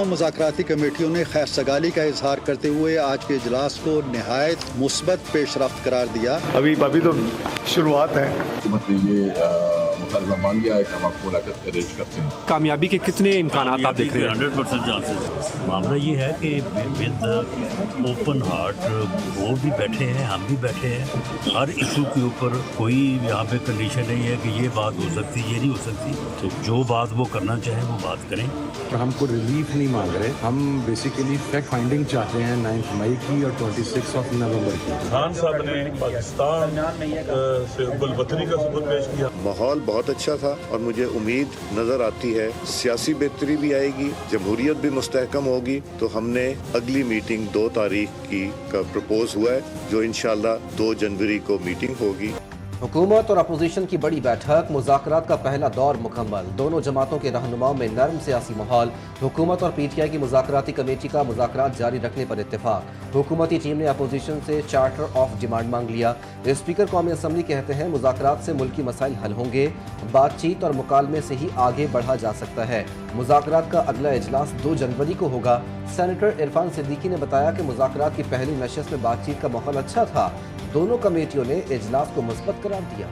तमाम मुज़ाकराती कमेटियों ने खैर सगाली का इजहार करते हुए आज के इजलास को नहायत मुस्बत पेशरफ्त करार दिया। अभी तो शुरुआत है। हुकूमत ने ये मुतालबा मान लिया है कि हम आपको मुलाकात अरेंज करते हैं। कामयाबी के कितने इम्कान आप देख रहे हैं? 100% चांसेस। मामला ये है कि विद ओपन हार्ट वो भी बैठे हैं, हम भी बैठे हैं। हर इशू के ऊपर कोई यहाँ पे कंडीशन नहीं है कि ये बात हो सकती, ये नहीं हो सकती। तो जो बात वो करना चाहे वो बात करें। हमको रिलीफ नहीं मांग रहे, हम बेसिकली फैक्ट फाइंडिंग चाहते हैं 9 मई की और 26 नवंबर की। खान साहब ने पाकिस्तान से गुलबतनी का सबूत पेश किया। माहौल बहुत अच्छा था और मुझे उम्मीद नजर आती है सियासी बेहतरी भी आएगी, जमहूरियत भी मुस्तहकम होगी। तो हमने अगली मीटिंग 2 तारीख की का प्रपोज हुआ है, जो इंशाल्लाह 2 जनवरी को मीटिंग होगी। हुकूमत और अपोजिशन की बड़ी बैठक, मुज़ाकरात का पहला दौर मुकम्मल। दोनों जमातों के रहनुमाओं में नरम सियासी माहौल। हुकूमत और पीटीआई की मुज़ाकराती कमेटी का मुज़ाकरात जारी रखने पर इत्तेफाक। हुकूमती टीम ने अपोजिशन से चार्टर ऑफ डिमांड मांग लिया। स्पीकर कौमी असम्बली कहते हैं मुज़ाकरात से मुल्की मसाइल हल होंगे, बातचीत और मुकालमे से ही आगे बढ़ा जा सकता है। मुज़ाकरात का अगला इजलास 2 जनवरी को होगा। सेनेटर इरफान सिद्दीकी ने बताया कि मुज़ाकरात की पहली नशस्त में बातचीत का माहौल अच्छा था। दोनों कमेटियों ने इजलास को मुस्बत करार दिया।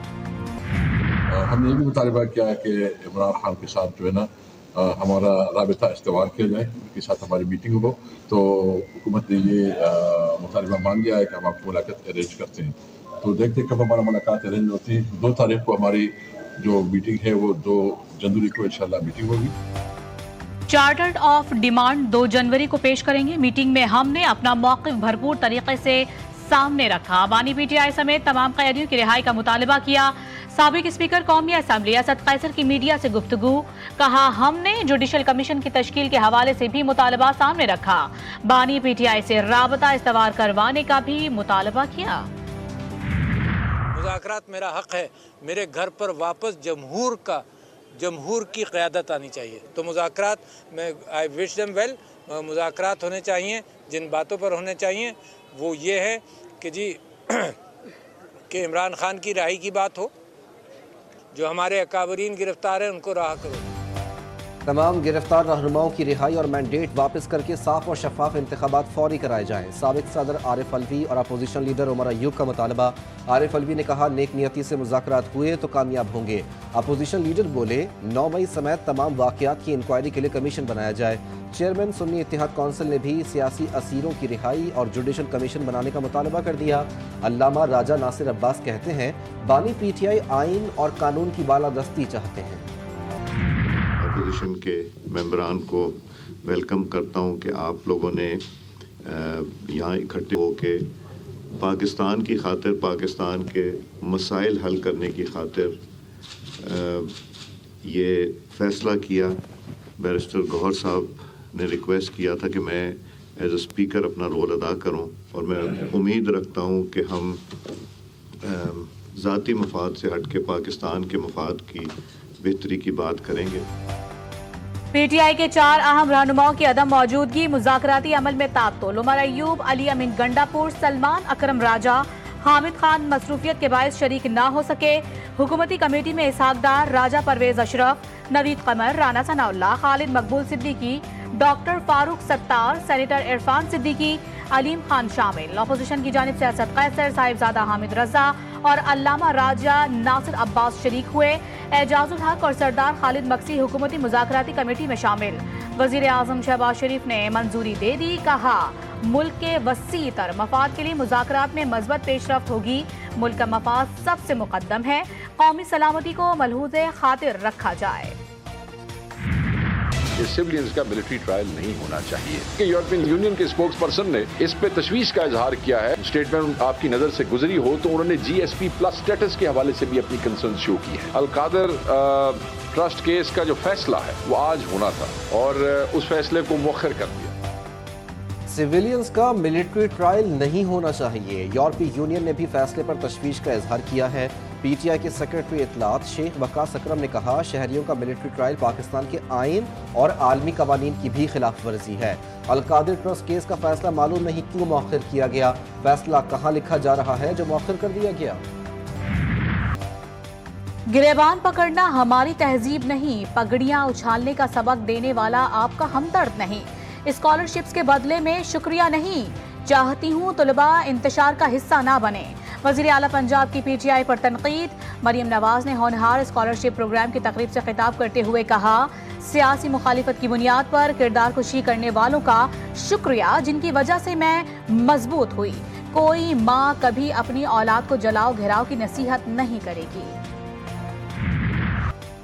हमने ये भी मुतालबा किया है कि इमरान खान के साथ जो है ना हमारा राबिता इस्तेमाल किया जाए, उनके साथ हमारी मीटिंग हो। तो हुकूमत ने ये मुतालबा मान लिया है कि हम आपको मुलाकात अरेंज करते हैं। तो देखते कब हमारा मुलाकात अरेंज होती है। 2 तारीख को हमारी जो मीटिंग है वो 2 जनवरी को इंशाल्लाह मीटिंग होगी। चार्टर्ड ऑफ डिमांड 2 जनवरी को पेश करेंगे। मीटिंग में हमने अपना मौक़िफ़ भरपूर तरीके से सामने रखा। बानी पीटीआई समेत तमाम कैदियों की रिहाई का मुतालबा किया। साबिक स्पीकर कौमी असम्बली असद कैसर की मीडिया से गुफ्तगू, कहा हमने जुडिशल कमीशन की तश्कील के हवाले से भी मुतालबा सामने रखा। बानी पीटीआई से राबता इस्तवार करवाने का भी मुतालबा किया। मुज़ाकरात मेरा हक है, मेरे घर पर वापस जमहूर की क़यादत आनी चाहिए। तो मुज़ाकरात में आई विश देम वेल, मुज़ाकरात होने चाहिए। जिन बातों पर होने चाहिए वो ये है कि जी कि इमरान खान की रिहाई की बात हो, जो हमारे अकाबरीन गिरफ्तार हैं उनको रहा करो। तमाम गिरफ्तार रहनुमाओं की रिहाई और मैंडेट वापस करके साफ और शफाफ इंतखाबात फौरी कराए जाएं। साबिक सदर आरिफ अलवी और अपोजिशन लीडर उमर अयूब का मुतालबा। आरिफ अलवी ने कहा नेक नियती से मुज़ाकरात हुए तो कामयाब होंगे। अपोजिशन लीडर बोले 9 मई समेत तमाम वाक़यात की इंक्वायरी के लिए कमीशन बनाया जाए। चेयरमैन सुन्नी इत्तेहाद कौंसिल ने भी सियासी असीरों की रिहाई और जुडिशल कमीशन बनाने का मुतालबा कर दिया। अल्लामा राजा नासिर अब्बास कहते हैं बानी पीटीआई आइन और कानून की बालादस्ती चाहते हैं। अपोजिशन के मेंबरान को वेलकम करता हूं कि आप लोगों ने यहाँ इकट्ठे होकर पाकिस्तान की खातिर, पाकिस्तान के मसाइल हल करने की खातिर ये फ़ैसला किया। बैरिस्टर गौहर साहब ने रिक्वेस्ट किया था कि मैं एज ए स्पीकर अपना रोल अदा करूं, और मैं उम्मीद रखता हूं कि हम ज़ाती मफाद से हट के पाकिस्तान के मफाद की बेहतरी की बात करेंगे। पीटीआई के 4 अहम रहनुमाओं की अदम मौजूदगी, मुज़ाकराती अमल में तातुल। उमर अयूब, अली अमीन गंडापुर, सलमान अकरम राजा, हामिद खान मसरूफियत के बायस शरीक ना हो सके। हुकूमती कमेटी में इसहाक डार, राजा परवेज अशरफ, नवीद कमर, राना सनाउल्लाह, खालिद मकबूल सिद्दीकी, डॉक्टर फारूक सत्तार, सेनेटर इरफान सिद्दीकी, अलीम खान शामिल। अपोजिशन की जानिब से असद कैसर, साहिबजादा हामिद रजा और अल्लामा राजा नासिर अब्बास शरीक हुए। एजाजुल हक और सरदार खालिद मक्सी हुकूमती मुज़ाकराती कमेटी में शामिल। वज़ीर आज़म शहबाज शरीफ ने मंजूरी दे दी, कहा मुल्क के वसी तर मफाद के लिए मुज़ाकरात में मज़बूत पेशरफ्त होगी। मुल्क का मफाद सबसे मुक़द्दम है, कौमी सलामती को मलहूज़े खातिर रखा जाए। सिविलियंस का मिलिट्री ट्रायल नहीं होना चाहिए कि यूरोपियन यूनियन के स्पोक्स पर्सन ने इस पे तशवीश का इजहार किया है। स्टेटमेंट आपकी नजर से गुजरी हो तो उन्होंने GSP प्लस स्टेटस के हवाले से भी अपनी कंसर्न शो की है। अल-कादर ट्रस्ट केस का जो फैसला है वो आज होना था और उस फैसले को मुअख्खर कर दिया। सिविलियंस का मिलिट्री ट्रायल नहीं होना चाहिए, यूरोपीय यूनियन ने भी फैसले पर तशवीश का इजहार किया है। पीटीआई के सेक्रेटरी इत्तलात शेख वकास अकरम ने कहा शहरियों का मिलिट्री ट्रायल पाकिस्तान के आइन और आलमी कवानीन की भी खिलाफ वर्जी है। अल-कादिर ट्रस्ट केस का फैसला मालूम नहीं क्यों मौखर किया गया, फैसला कहाँ लिखा जा रहा है जो मौखर कर दिया गया। गिरेबान पकड़ना हमारी तहजीब नहीं, पगड़ियां उछालने का सबक देने वाला आपका हमदर्द नहीं। स्कॉलरशिप्स के बदले में शुक्रिया नहीं, चाहती हूँ तलबा इंतशार का हिस्सा ना बने। वज़ीर आला पंजाब की PTI पर तनकीद। मरीम नवाज ने होनहार स्कॉलरशिप प्रोग्राम की तकरीब से खिताब करते हुए कहा, सियासी मुखालिफत की बुनियाद पर किरदार कुशी करने वालों का शुक्रिया, जिनकी वजह से मैं मजबूत हुई। कोई माँ कभी अपनी औलाद को जलाओ घिराव की नसीहत नहीं करेगी।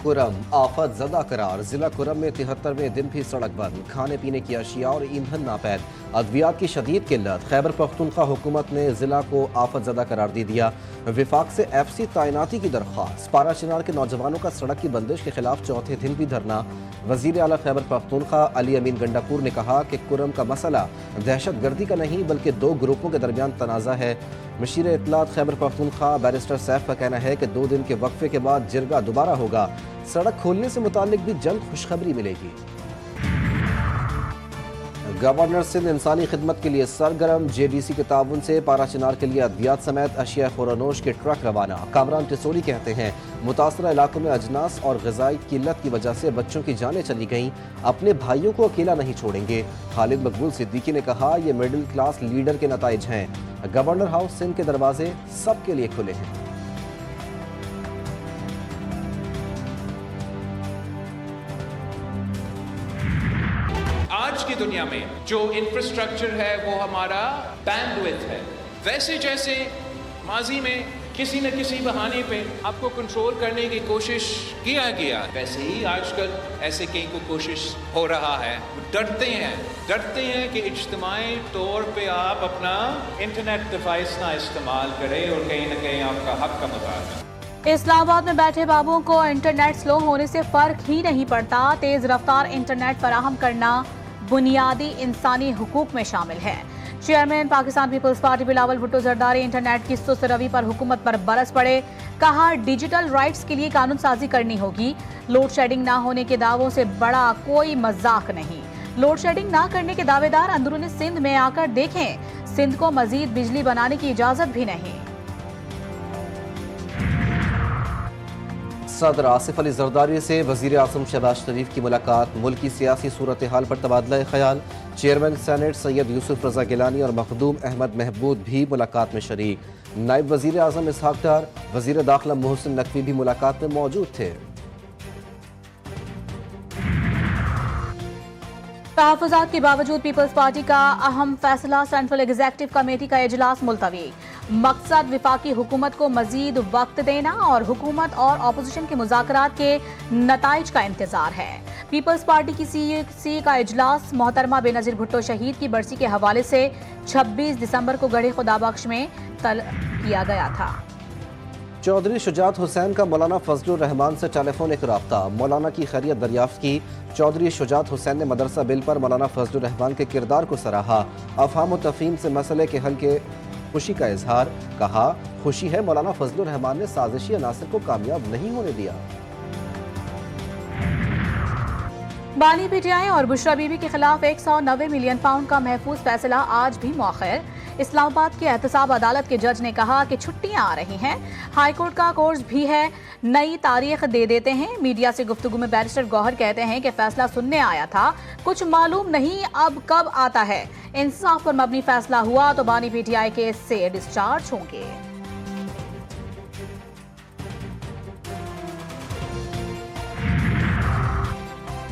कुरम आफत ज़दा करार। जिला कुरम में 73वें दिन भी सड़क बंद, खाने पीने की अशिया और ईंधन नापैद, अद्वियात की शदीद किल्लत। खैबर पख्तूनख्वा हुकूमत ने जिला को आफत ज़दा करार दे दिया। विफाक से FC तैनाती की दरख्वास्त। पारा चिनार के नौजवानों का सड़क की बंदिश के खिलाफ चौथे दिन भी धरना। वज़ीर आला खैबर पख्तूनख्वा अली अमीन गंडापुर ने कहा कि कुरम का मसला दहशत गर्दी का नहीं बल्कि दो ग्रुपों के दरमियान तनाज़ा है। मशीर इत्तलात खैबर पख्तूनख्वा बैरिस्टर सैफ का कहना है कि 2 दिन के वक्फे के बाद जिरगा दोबारा होगा। सड़क खोलने से मुतालिक भी जल्द खुशखबरी मिलेगी। गवर्नर सिंध इंसानी खिदमत के लिए सरगर्म। JDC के ताउन से पारा चिनार के लिए अद्वियात समेत अशिया खुरानोश के ट्रक रवाना। कामरान टिसोरी कहते हैं, मुतासरा इलाकों में अजनास और ग़िज़ाई किल्लत की वजह से बच्चों की जानें चली गईं, अपने भाइयों को अकेला नहीं छोड़ेंगे। खालिद मकबूल सिद्दीकी ने कहा, ये मिडिल क्लास लीडर के नताइज हैं। गवर्नर हाउस सिंध के दरवाजे सबके लिए खुले हैं। आज की दुनिया में जो इंफ्रास्ट्रक्चर है वो हमारा बैंडविड्थ है। वैसे जैसे माजी में किसी न किसी बहाने पे आपको कंट्रोल करने की कोशिश किया गया, वैसे ही आजकल ऐसे कई को कोशिश हो रहा है। डरते हैं कि इज्तिमाई तौर पे आप अपना इंटरनेट डिवाइस ना इस्तेमाल करें और कहीं न कहीं आपका हक का मुताबिक। इस्लामाबाद में बैठे बाबुओं को इंटरनेट स्लो होने से फर्क ही नहीं पड़ता। तेज रफ्तार इंटरनेट फराहम करना बुनियादी इंसानी हुकूक में शामिल है। चेयरमैन पाकिस्तान पीपल्स पार्टी बिलावल भुट्टो जरदारी इंटरनेट की सुस्त रवि पर हुकूमत पर बरस पड़े। कहा, डिजिटल राइट्स के लिए कानून साजी करनी होगी। लोड शेडिंग ना होने के दावों से बड़ा कोई मजाक नहीं। लोड शेडिंग ना करने के दावेदार अंदरूनी सिंध में आकर देखें। सिंध को मजीद बिजली बनाने की इजाजत भी नहीं। सदर आसिफ अली जरदारी से वज़ीर आज़म शहबाज शरीफ की मुलाकात। मुल्क की सियासी सूरत हाल पर तबादला ख्याल। चेयरमैन सेनेट सैयद यूसुफ रज़ा गिलानी और मखदूम अहमद महबूद भी मुलाकात में शरीक। नायब वज़ीर आज़म इसहाक डार, वज़ीर दाखिला मोहसिन नकवी भी मुलाकात में मौजूद थे। तहफ़्फ़ुज़ात के बावजूद पीपल्स पार्टी का अहम फैसला। सेंट्रल एग्जीक्यूटिव कमेटी का इजलास मुलतवी। मकसद वफाकी हुकूमत को मजीद वक्त देना और हुकूमत और अपोजिशन के मुज़ाकरात के नताइज का इंतजार है। पीपल्स पार्टी की CEC का इजलास मोहतरमा बेनज़ीर भुट्टो शहीद की बरसी के हवाले से 26 दिसंबर को गढ़े खुदाबख्श में तलब किया गया था। चौधरी शुजात हुसैन का मौलाना फजलुर रहमान से टेलीफोनिक रब्ता। मौलाना की खैरियत दरियाफ्त की। चौधरी शुजात हुसैन ने मदरसा बिल पर मौलाना फजलुर रहमान के किरदार को सराहा। अफहाम व तफहीम से मसले के हल के खुशी का इजहार। कहा, खुशी है मौलाना फजलुर रहमान ने साजिशी अनासर को कामयाब नहीं होने दिया। बानी PTI और बुशरा बीबी के खिलाफ 190 मिलियन पाउंड का महफूज फैसला आज भी मौखर। इस्लामाबाद की एहतसाब अदालत के जज ने कहा कि छुट्टियां आ रही हैं। हाईकोर्ट का कोर्स भी है, नई तारीख दे देते हैं। मीडिया से गुफ्तगू में बैरिस्टर गौहर कहते हैं कि फैसला सुनने आया था, कुछ मालूम नहीं अब कब आता है। इंसाफ पर मबनी फैसला हुआ तो बानी PTI केस से डिस्चार्ज होंगे।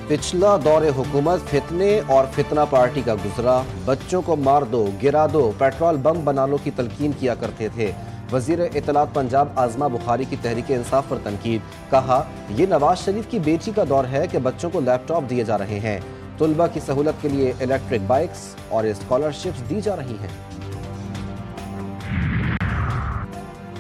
पिछला दौरे हुकूमत फितने और फितना पार्टी का गुजरा। बच्चों को मार दो, गिरा दो, पेट्रोल बम बना लो की तलकीन किया करते थे। वजीर इत्तलात पंजाब आजमा बुखारी की तहरीक इंसाफ पर तनकीद। कहा, ये नवाज शरीफ की बेटी का दौर है कि बच्चों को लैपटॉप दिए जा रहे हैं। तुलबा की सहूलत के लिए इलेक्ट्रिक बाइक्स और स्कॉलरशिप्स दी जा रही हैं।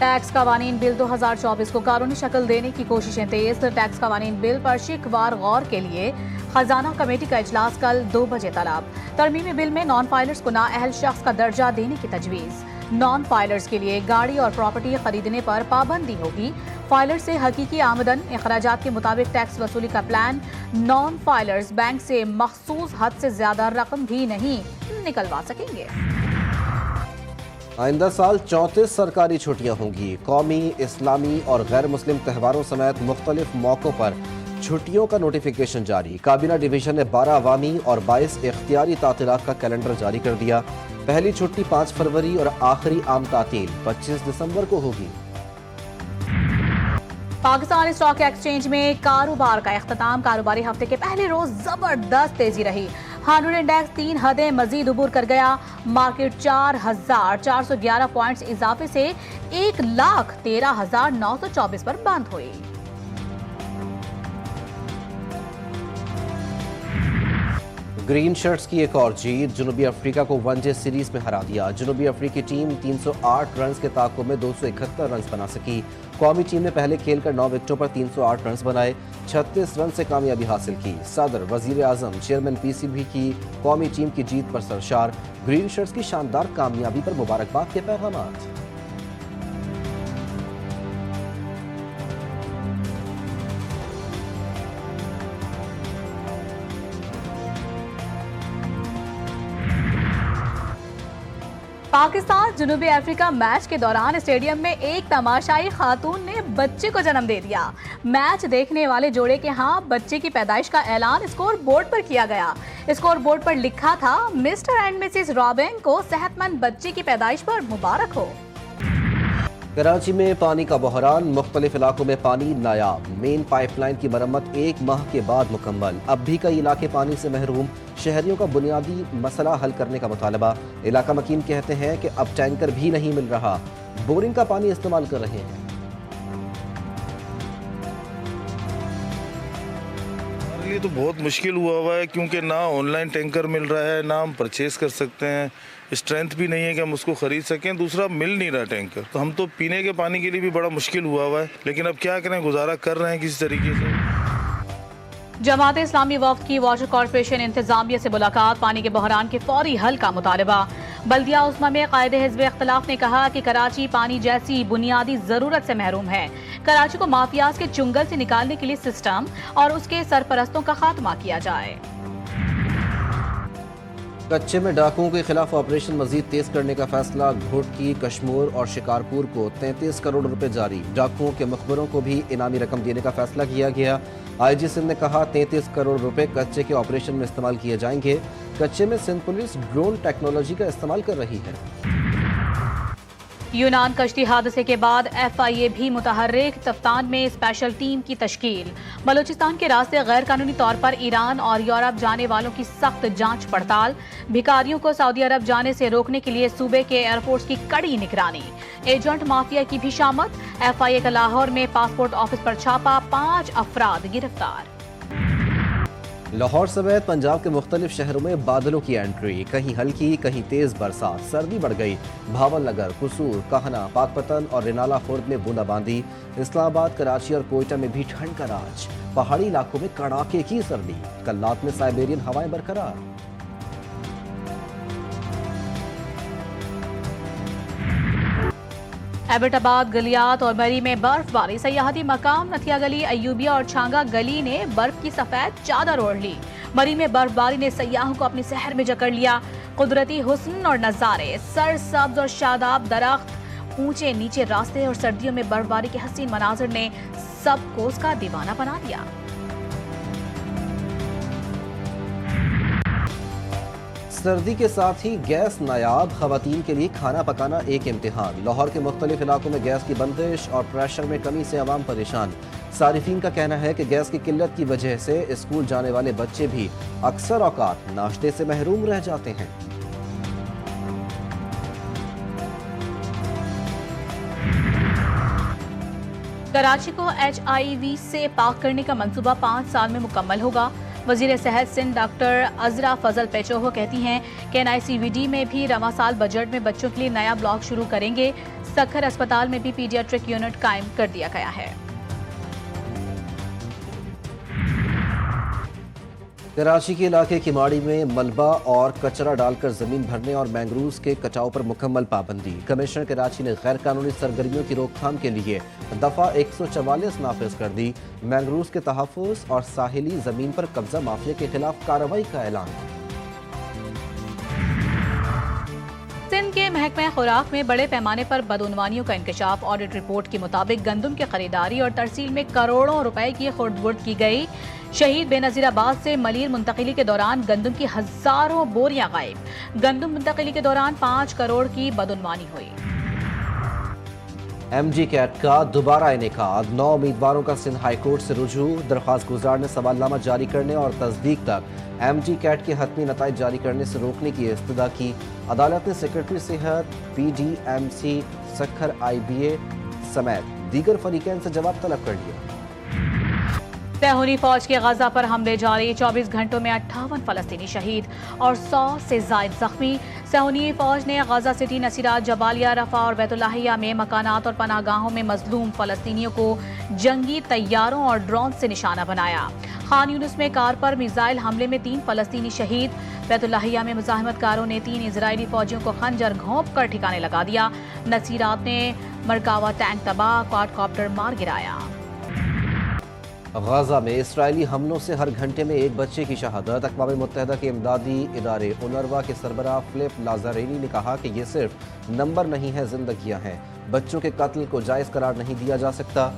टैक्स कवानीन बिल 2024 को कानूनी शक्ल देने की कोशिशें तेज। टैक्स कवानीन बिल पर शिकवार गौर के लिए खजाना कमेटी का इजलास कल 2 बजे तलब। तरमीमी बिल में नॉन फाइलर्स को नाअहल शख्स का दर्जा देने की तजवीज़। नॉन फाइलर्स के लिए गाड़ी और प्रॉपर्टी खरीदने पर पाबंदी होगी। फाइलर से हकीकी आमदन अखराजात के मुताबिक टैक्स वसूली का प्लान। नॉन फाइलर्स बैंक से मखसूस हद से ज्यादा रकम भी नहीं निकलवा सकेंगे। आइंदा साल 34 सरकारी छुट्टियां होंगी। कौमी, इस्लामी और गैर मुस्लिम त्योहारों समेत मुख्तलिफ मौक़ों पर छुट्टियों का नोटिफिकेशन जारी। काबीना डिवीजन ने 12 अवामी और 22 इख्तियारी तातीलात का कैलेंडर जारी कर दिया। पहली छुट्टी 5 फरवरी और आखिरी आम तातील 25 दिसंबर को होगी। पाकिस्तान स्टॉक एक्सचेंज में कारोबार का इख्तिताम। कारोबारी हफ्ते के पहले रोज जबरदस्त तेजी रही। 100 इंडेक्स 3 हदें मजीद उबूर कर गया। मार्केट 4,411 पॉइंट्स इजाफे से 1,13,924 पर बंद हुई। ग्रीन शर्ट्स की एक और जीत। जनूबी अफ्रीका को वनडे सीरीज में हरा दिया। जनूबी अफ्रीकी टीम 308 रन के ताक़ुब में 271 रन बना सकी। कौमी टीम ने पहले खेल कर 9 विकेटों पर 308 रन बनाए, 36 रन से कामयाबी हासिल की। सदर, वजीर आजम, चेयरमैन पीसीबी की कौमी टीम की जीत पर सरशार। ग्रीन शर्ट्स की शानदार कामयाबी पर मुबारकबाद के पैगामात। पाकिस्तान जनूबी अफ्रीका मैच के दौरान स्टेडियम में एक तमाशाई खातून ने बच्चे को जन्म दे दिया। मैच देखने वाले जोड़े के यहाँ बच्चे की पैदाइश का ऐलान स्कोर बोर्ड पर किया गया। स्कोर बोर्ड पर लिखा था, मिस्टर एंड मिसेस रॉबिन को सेहतमंद बच्चे की पैदाइश पर मुबारक हो। कराची में पानी का बहरान। मुख्तलिफ इलाकों में पानी नायाब। मेन पाइपलाइन की मरम्मत 1 माह के बाद मुकम्मल। अब भी कई इलाके पानी से महरूम। शहरियों का बुनियादी मसला हल करने का मुतालबा। इलाका मकीन कहते हैं कि अब टैंकर भी नहीं मिल रहा, बोरिंग का पानी इस्तेमाल कर रहे हैं। हमारे लिए तो बहुत मुश्किल हुआ है, क्योंकि ना ऑनलाइन टैंकर मिल रहा है, ना हम परचेज कर सकते हैं, स्ट्रेंथ भी नहीं है कि हम उसको खरीद सकें। दूसरा, मिल नहीं रहा टैंकर, तो हम तो पीने के पानी के लिए भी बड़ा मुश्किल हुआ है। लेकिन अब क्या करें, गुजारा कर रहे हैं किसी तरीके से। जमात इस्लामी वफ्द की वाटर कॉर्पोरेशन इंतजामिया से मुलाकात। पानी के बहरान के फौरी हल का मुतालबा। बल्दिया उस्मा में कायदे हिज़्ब इख्तिलाफ ने कहा कि कराची पानी जैसी बुनियादी जरूरत से महरूम है। कराची को माफियाज के चुंगल से निकालने के लिए सिस्टम और उसके सरपरस्तों का खात्मा किया जाए। कच्चे में डाकुओं के खिलाफ ऑपरेशन मजीद तेज करने का फैसला। घोटकी, कश्मीर और शिकारपुर को 33 करोड़ रुपए जारी। डाकुओं के मुखबरों को भी इनामी रकम देने का फैसला किया गया। आईजी सिंध ने कहा 33 करोड़ रुपए कच्चे के ऑपरेशन में इस्तेमाल किए जाएंगे। कच्चे में सिंध पुलिस ड्रोन टेक्नोलॉजी का इस्तेमाल कर रही है। यूनान कश्ती हादसे के बाद FIA भी मुतहर्रिक। तफ्तान में स्पेशल टीम की तश्कील। बलूचिस्तान के रास्ते गैर कानूनी तौर पर ईरान और यूरोप जाने वालों की सख्त जांच पड़ताल। भिखारियों को सऊदी अरब जाने से रोकने के लिए सूबे के एयरपोर्ट्स की कड़ी निगरानी। एजेंट माफिया की भी शामत। FIA का लाहौर में पासपोर्ट ऑफिस पर छापा, 5 अफराद गिरफ्तार। लाहौर समेत पंजाब के मुख्तलिफ शहरों में बादलों की एंट्री। कहीं हल्की, कहीं तेज बरसात। सर्दी बढ़ गई। भावलनगर, कुसूर, काहना, पाकपतन और रिनाला खुर्द में बूंदाबांदी। इस्लामाबाद, कराची और कोयटा में भी ठंड का राज। पहाड़ी इलाकों में कड़ाके की सर्दी। कल रात में साइबेरियन हवाएं बरकरार। एबटाबाद, गलियात और मरी में बर्फबारी। सयाहती मकाम नथिया गली, अयूबिया और छांगा गली ने बर्फ की सफेद चादर ओढ़ ली। मरी में बर्फबारी ने सयाहों को अपने शहर में जकड़ लिया। कुदरती हुस्न और नजारे, सरसब्ज और शादाब दरख्त, ऊंचे नीचे रास्ते और सर्दियों में बर्फबारी के हसीन मनाजिर ने सबको उसका दीवाना बना दिया। सर्दी के साथ ही गैस नायाब। खवातीन के लिए खाना पकाना एक इम्तिहान। लाहौर के मुख्तलिफ इलाकों में गैस की बंदिश और प्रेशर में कमी से अवाम परेशान। सारिफीन का कहना है कि गैस की किल्लत की वजह से स्कूल जाने वाले बच्चे भी अक्सर औकात नाश्ते से महरूम रह जाते हैं। कराची को HIV से पाक करने का मंसूबा 5 साल में मुकम्मल होगा। वजीर सेहत सिंध डॉक्टर अजरा फजल पेचोहो कहती हैं कि NICVD में भी रवा साल बजट में बच्चों के लिए नया ब्लॉक शुरू करेंगे। सखर अस्पताल में भी पीडियाट्रिक यूनिट कायम कर दिया गया है। कराची के इलाके किमाड़ी में मलबा और कचरा डालकर जमीन भरने और मैंग्रोव्स के कटाव पर मुकम्मल पाबंदी। कमिश्नर कराची ने गैर कानूनी सरगर्मियों की रोकथाम के लिए दफा 144 नाफिज कर दी। मैंग्रोव्स के तहफ़्फ़ुज़ और साहिली जमीन पर कब्जा माफिया के खिलाफ कार्रवाई का ऐलान। सिंध के में महकमा खुराक में बड़े पैमाने पर बदعنवानियों का इंकशाफ। ऑडिट रिपोर्ट के मुताबिक गंदम की खरीदारी और तरसील में करोड़ों रुपए की खुर्द-बुर्द की गई। शहीद बेनजीराबाद से मलीर मुंतकिली के दौरान गंदम की हजारों बोरियां गायब। गंदम मुंतकिली के दौरान 5 करोड़ की बदعنवानी हुई। MG कैट का दोबारा इनेकाद। 9 उम्मीदवारों का सिंध हाई कोर्ट से रुजू। दरख्वास्त गुजार ने सवालनामा जारी करने और तस्दीक तक MG कैट के हतमी नताइज जारी करने से रोकने की इस्तदा की। अदालत ने सेक्रेटरी सेहत, PDMC, सखर IBA समेत दीगर फरीकैन से जवाब तलब कर लिया। सेहूनी फौज के गजा पर हमले जारी। 24 घंटों में 58 फलस्तीनी शहीद और 100 से जायद जख्मी। सेहूनी फौज ने गजा सिटी, नसीरात, जबालिया, रफा और बैतुल्लाहिया में मकानात और पनागाहों में मजलूम फलस्तीनियों को जंगी तैयारों और ड्रोन से निशाना बनाया। खान यूनुस में कार पर मिसाइल हमले में 3 फलस्तीनी शहीद। बैतुल्लाहिया में मुजाहिमतकारों ने 3 इजरायली फौजियों को खंजर घोंप कर ठिकाने लगा दिया। नसीरात में मरकावा टैंक तबाह, क्वाडकॉप्टर मार गिराया। गाजा में इसराइली हमलों से हर घंटे में एक बच्चे की शहादत। अक़वाम मुत्तहिदा के इमदादी इदारे उनरवा के सरबराह फिलिप लाज़ारेनी ने कहा कि ये सिर्फ नंबर नहीं है, जिंदगियां हैं। बच्चों के कत्ल को जायज़ करार नहीं दिया जा सकता।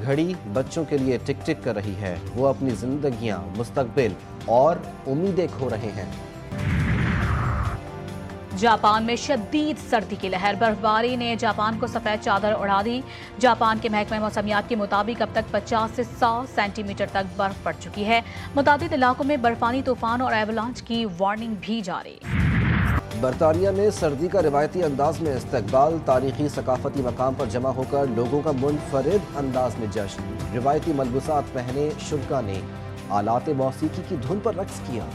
घड़ी बच्चों के लिए टिक टिक कर रही है। वो अपनी जिंदगियां, मुस्तकबिल और उम्मीदें खो रहे हैं। जापान में शदीद सर्दी की लहर। बर्फबारी ने जापान को सफेद चादर उड़ा दी। जापान के महकमा मौसमियात के मुताबिक अब तक 50 से 100 सेंटीमीटर तक बर्फ पड़ चुकी है। मुतादिद इलाकों में बर्फानी तूफान और एवलांच की वार्निंग भी जारी। बरतानिया में सर्दी का रिवायती अंदाज में इस्तकबाल। तारीखी सकाफती मकाम पर जमा होकर लोगों का मुनफरिद अंदाज में जश्न। रिवायती मलबूसात पहने शुरा ने आलात मौसीकी की धुन पर रक्स किया।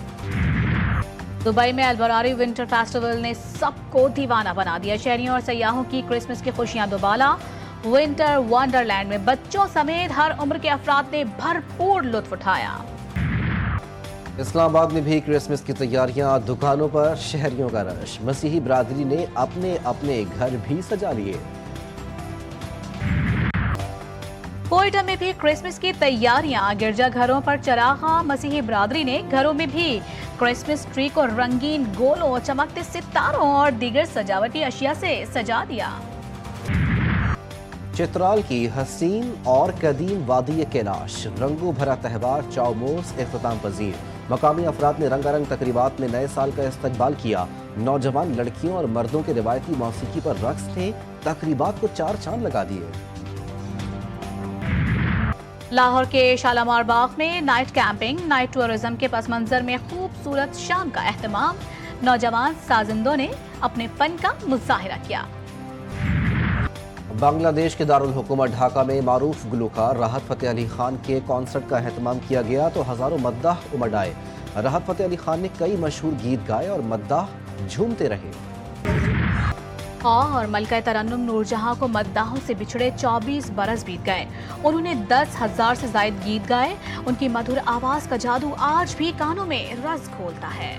दुबई में अल-बरारी विंटर फेस्टिवल ने सबको दीवाना बना दिया। शहरियों और सयाहों की क्रिसमस की खुशियां दुबाला। विंटर वंडरलैंड में बच्चों समेत हर उम्र के अफराद ने भरपूर लुत्फ उठाया। इस्लामाबाद में भी क्रिसमस की तैयारियां। दुकानों पर शहरियों का रश। मसीही बरादरी ने अपने अपने घर भी सजा लिए। कोयटा में भी क्रिसमस की तैयारियां। गिरजाघरों पर चरागा। मसीही बरादरी ने घरों में भी क्रिसमस ट्री को रंगीन गोलों, चमकते सितारों और दीगर सजावटी अशिया से सजा दिया। चित्राल की हसीन और कदीम वादी कैलाश। रंगों भरा तहवार चौमोस इख्तिताम पजीर। मकामी अफराद ने रंगारंग तकरीबात में नए साल का इस्तकबाल किया। नौजवान लड़कियों और मर्दों के रिवायती मौसीकी पर रक्स ने तकरीबात को 4 चांद लगा दिए। लाहौर के शालामार बाग में नाइट कैंपिंग, नाइट टूरिज्म के पस मंजर में खूबसूरत शाम का एहतमाम। नौजवान साजिंदों ने अपने फन का मुजाहिरा किया। बांग्लादेश के दारुल हुकूमत ढाका में मारूफ गुलकार राहत फतेह अली खान के कॉन्सर्ट का एहतमाम किया गया तो हजारों मद्दाह उमड़ आए। राहत फतेह अली खान ने कई मशहूर गीत गाए और मद्दाह झूमते रहे। और मलका तरन्नुम नूरजहां को मद्दाहों से बिछड़े 24 बरस बीत गए। उन्होंने 10,000 से ज्यादा गीत गाए। उनकी मधुर आवाज का जादू आज भी कानों में रस घोलता है।